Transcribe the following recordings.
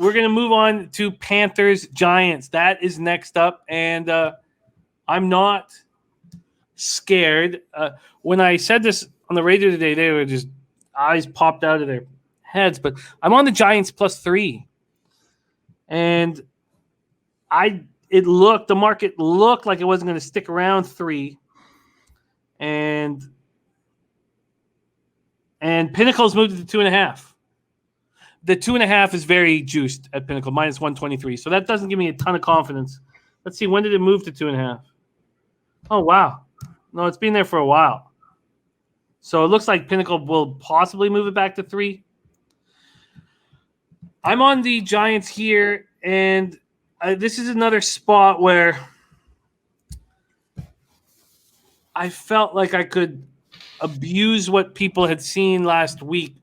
we're going to move on to Panthers Giants. That is next up, and I'm not scared. When I said this on the radio today, they were just eyes popped out of their heads. But I'm on the Giants +3, and the market looked like it wasn't going to stick around 3, and Pinnacle's moved it to 2.5. The 2.5 is very juiced at Pinnacle, -123. So that doesn't give me a ton of confidence. Let's see, when did it move to 2.5? Oh, wow. No, it's been there for a while. So it looks like Pinnacle will possibly move it back to 3. I'm on the Giants here, and this is another spot where I felt like I could abuse what people had seen last week.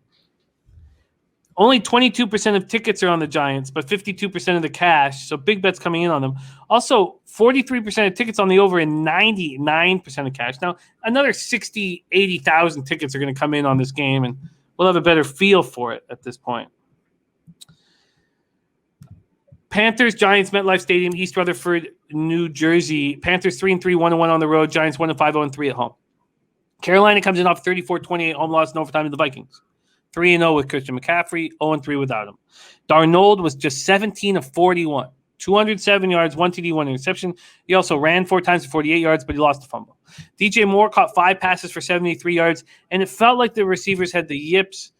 Only 22% of tickets are on the Giants, but 52% of the cash. So big bets coming in on them. Also, 43% of tickets on the over and 99% of cash. Now, another 60, 80,000 tickets are going to come in on this game, and we'll have a better feel for it at this point. Panthers, Giants, MetLife Stadium, East Rutherford, New Jersey. Panthers 3-3, 1-1 on the road. Giants 1-5, 0-3 at home. Carolina comes in off 34-28 home loss in overtime to the Vikings. 3-0 with Christian McCaffrey, 0-3 without him. Darnold was just 17 of 41, 207 yards, 1 TD, 1 interception. He also ran 4 times for 48 yards, but he lost the fumble. DJ Moore caught 5 passes for 73 yards, and it felt like the receivers had the yips.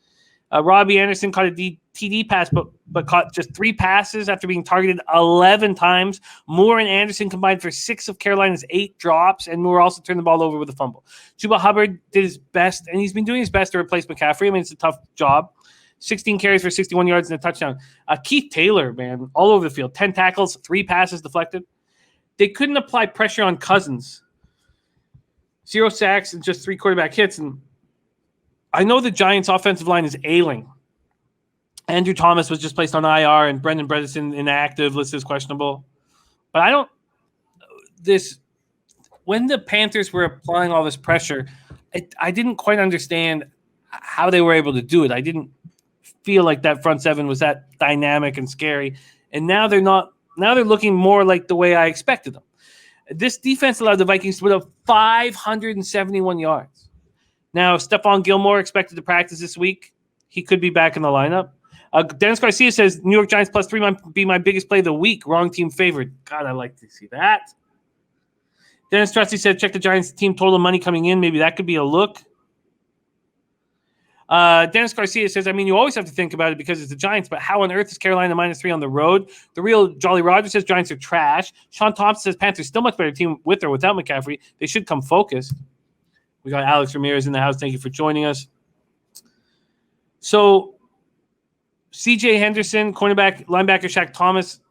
Robbie Anderson caught a TD pass, but caught just 3 passes after being targeted 11 times. Moore and Anderson combined for 6 of Carolina's 8 drops, and Moore also turned the ball over with a fumble. Chuba Hubbard did his best, and he's been doing his best to replace McCaffrey. I mean, it's a tough job. 16 carries for 61 yards and a touchdown. Keith Taylor, man, all over the field. 10 tackles, 3 passes deflected. They couldn't apply pressure on Cousins. 0 sacks and just 3 quarterback hits, and I know the Giants' offensive line is ailing. Andrew Thomas was just placed on IR, and Brendan Bredesen inactive, listed as questionable. But I don't – when the Panthers were applying all this pressure, I didn't quite understand how they were able to do it. I didn't feel like that front seven was that dynamic and scary. And now they're not – now they're looking more like the way I expected them. This defense allowed the Vikings to put up 571 yards. Now, Stephon Gilmore expected to practice this week. He could be back in the lineup. Dennis Garcia says New York Giants +3 might be my biggest play of the week. Wrong team favored. God, I like to see that. Dennis Trusty said check the Giants team total money coming in. Maybe that could be a look. Dennis Garcia says, I mean, you always have to think about it because it's the Giants, but how on earth is Carolina -3 on the road? The real Jolly Roger says Giants are trash. Sean Thompson says Panthers still much better team with or without McCaffrey. They should come focused. We got Alex Ramirez in the house. Thank you for joining us. So, C.J. Henderson, cornerback, linebacker Shaq Thompson,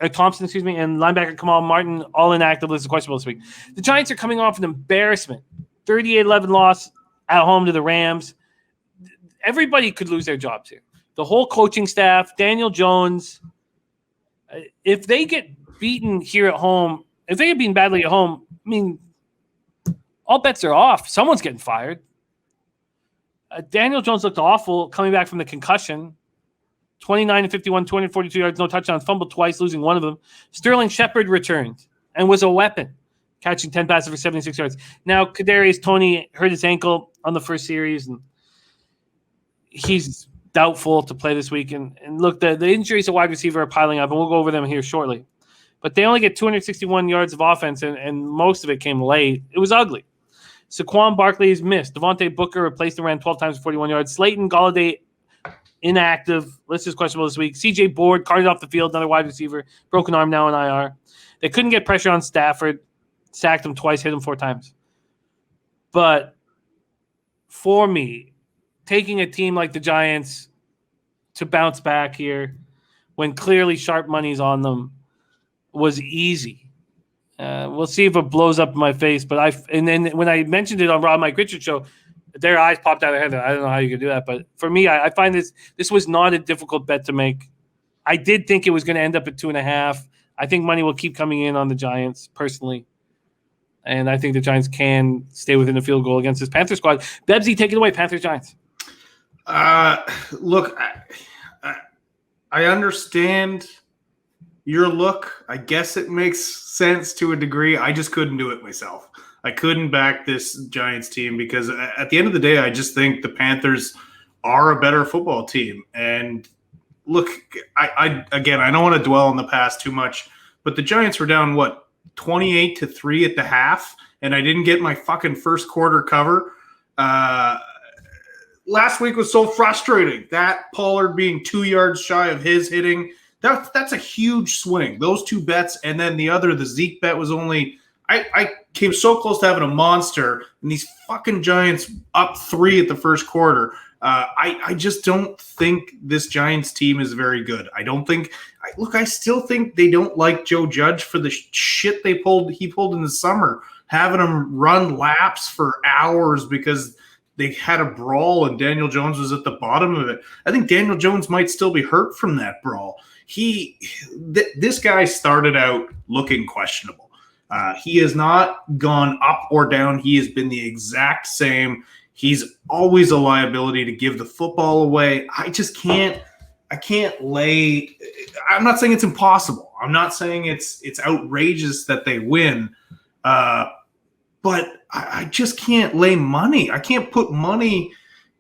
and linebacker Kamal Martin, all inactive. This is questionable this week. The Giants are coming off an embarrassment. 38-11 loss at home to the Rams. Everybody could lose their jobs here. The whole coaching staff, Daniel Jones. If they get beaten here at home, if they get beaten badly at home, I mean, all bets are off. Someone's getting fired. Daniel Jones looked awful coming back from the concussion. 29-51, 242 yards, no touchdowns, fumbled twice, losing one of them. Sterling Shepard returned and was a weapon, catching 10 passes for 76 yards. Now, Kadarius Toney hurt his ankle on the first series, and he's doubtful to play this week. And look, the injuries to wide receiver are piling up, and we'll go over them here shortly. But they only get 261 yards of offense, and most of it came late. It was ugly. Saquon Barkley is missed. Devontae Booker replaced and ran 12 times for 41 yards. Slayton Golladay inactive. List is questionable this week. C.J. Board carted off the field, another wide receiver. Broken arm now in IR. They couldn't get pressure on Stafford. Sacked him twice, hit him 4 times. But for me, taking a team like the Giants to bounce back here when clearly sharp money's on them was easy. We'll see if it blows up in my face. But and then when I mentioned it on Rob Mike Richards show, their eyes popped out of their head. I don't know how you could do that. But for me, I find this was not a difficult bet to make. I did think it was going to end up at 2.5. I think money will keep coming in on the Giants personally. And I think the Giants can stay within the field goal against this Panthers squad. Bebsie, take it away, Panthers Giants. Look, I I understand your look. I guess it makes sense to a degree. I just couldn't do it myself. I couldn't back this Giants team because at the end of the day, I just think the Panthers are a better football team. And look, I don't want to dwell on the past too much, but the Giants were down, 28-3 at the half, and I didn't get my fucking first quarter cover. Last week was so frustrating. That Pollard being 2 yards shy of his hitting, that's a huge swing. Those two bets, and then the Zeke bet was only – I came so close to having a monster, and these fucking Giants up 3 at the first quarter. I just don't think this Giants team is very good. I still think they don't like Joe Judge for the shit he pulled in the summer, having him run laps for hours because they had a brawl and Daniel Jones was at the bottom of it. I think Daniel Jones might still be hurt from that brawl. This guy started out looking questionable. He has not gone up or down. He has been the exact same. He's always a liability to give the football away. I can't lay – I'm not saying it's impossible. I'm not saying it's outrageous that they win. But I just can't lay money. I can't put money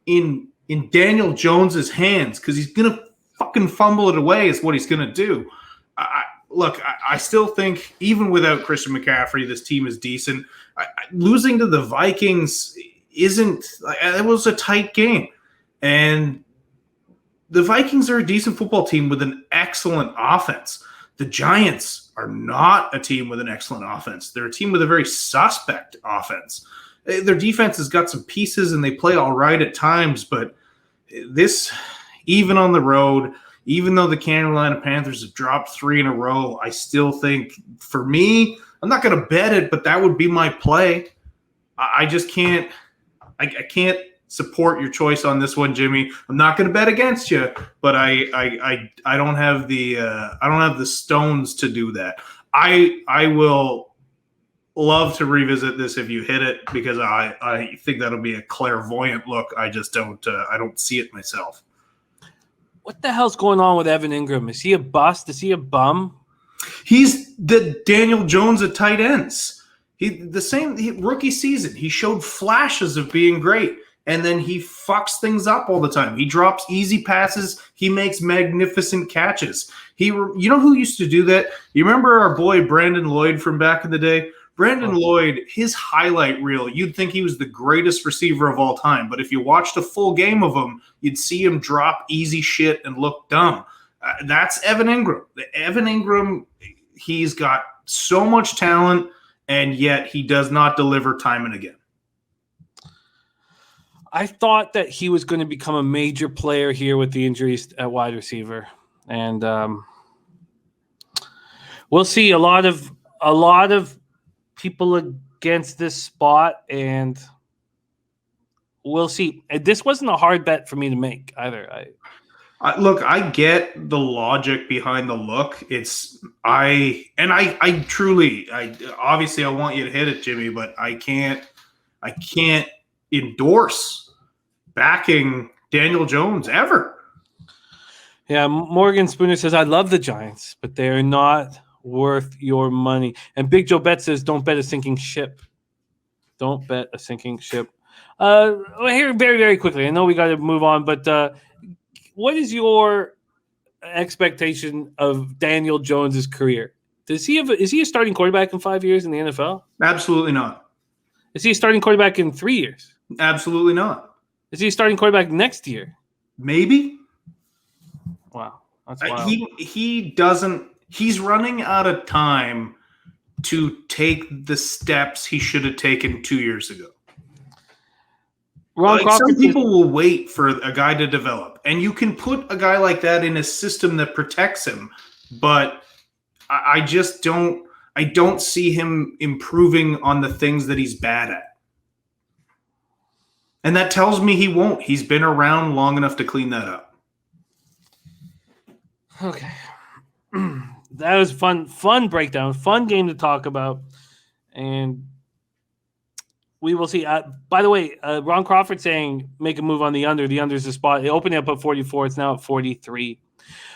in Daniel Jones's hands because he's going to fucking fumble it away is what he's going to do. I still think even without Christian McCaffrey, this team is decent. Losing to the Vikings isn't – it was a tight game. And the Vikings are a decent football team with an excellent offense. The Giants are not a team with an excellent offense. They're a team with a very suspect offense. Their defense has got some pieces and they play all right at times, but this, even on the road, even though the Carolina Panthers have dropped 3 in a row, I still think, for me, I'm not going to bet it, but that would be my play. I just can't – I can't support your choice on this one, Jimmy. I'm not going to bet against you, but I don't have the stones to do that. I will love to revisit this if you hit it because I think that'll be a clairvoyant look. I just don't see it myself. What the hell's going on with Evan Ingram? Is he a bust? Is he a bum? He's the Daniel Jones at tight ends. Rookie season. He showed flashes of being great. And then he fucks things up all the time. He drops easy passes. He makes magnificent catches. You know who used to do that? You remember our boy Brandon Lloyd from back in the day? Brandon Lloyd, his highlight reel, you'd think he was the greatest receiver of all time. But if you watched a full game of him, you'd see him drop easy shit and look dumb. That's Evan Ingram. Evan Ingram, he's got so much talent, and yet he does not deliver time and again. I thought that he was going to become a major player here with the injuries at wide receiver, and we'll see a lot of people against this spot, and we'll see. This wasn't a hard bet for me to make either. Look, I get the logic behind the look. I truly obviously I want you to hit it, Jimmy, but I can't endorse backing Daniel Jones ever. Yeah, Morgan Spooner says, I love the Giants, but they're not worth your money. And Big Joe Bet says, don't bet a sinking ship. Don't bet a sinking ship. Here, very, very quickly, I know we got to move on, but what is your expectation of Daniel Jones's career? Is he a starting quarterback in 5 years in the NFL? Absolutely not. Is he a starting quarterback in 3 years? Absolutely not. Is he a starting quarterback next year? Maybe. Wow. That's wild. He doesn't – he's running out of time to take the steps he should have taken 2 years ago. Some people will wait for a guy to develop, and you can put a guy like that in a system that protects him, but I just don't – I don't see him improving on the things that he's bad at. And that tells me he won't. He's been around long enough to clean that up. Okay. That was fun breakdown, fun game to talk about. And we will see. By the way, Ron Crawford saying make a move on the under. The under is the spot. It opened up at 44. It's now at 43.